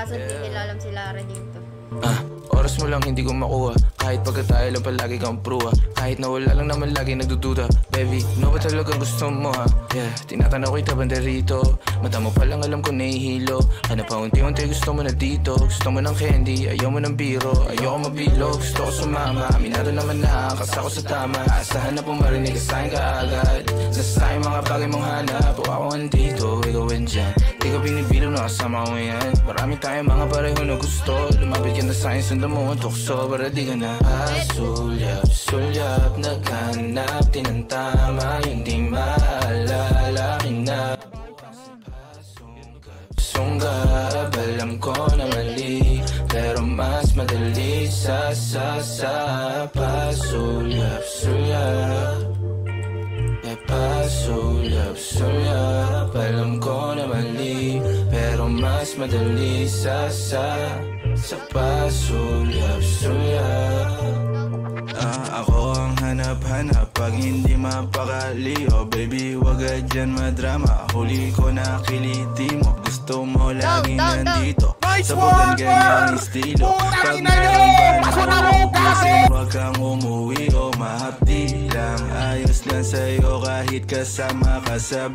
Kaso di nila alam si Lara dito. Oras mo lang hindi ko makuha. Kahit pagkatayo lang palagi kang pruha. Kahit na wala lang naman lagi nagdududa. Baby, ano ba talagang gusto mo ha? Yeah, tinatanaw kita banda rito. Mata mo palang alam ko nahihilo. Ano pa unti-unti gusto mo na dito. Gusto mo ng candy, ayaw mo ng biro. Ayoko mabilo, gusto ko sumama. Aminado naman na, kasa ko sa tama. Asahan na pumarinig ka sa'kin kaagad. Nasasayang mga bagay mong hanap. O ako andito, ikaw andyan. Di ko binibilang na kasama ko yan. Marami tayong mga pareho na gusto. Lumapit ka na sa'kin, sundan mo ang tukso. Para di ka na sulyap, naghanap din ang tama. Hindi maalala kinap sunggab, alam ko na mali. Pero mas madali sa pasulyap alam ko na mali. Pero mas madali sa pasulyap. Ako ang hanap-hanap pag hindi mapakali. Oh baby, wag ka dyan madrama. Huli ko na kiliti mo. Gusto mo lagi nandito. Sa bugan ganyang estilo. Pag meron ba na ubusin, wag kang umuwi o mahapdi lang. Ayos lang sa'yo kahit kasama ka sa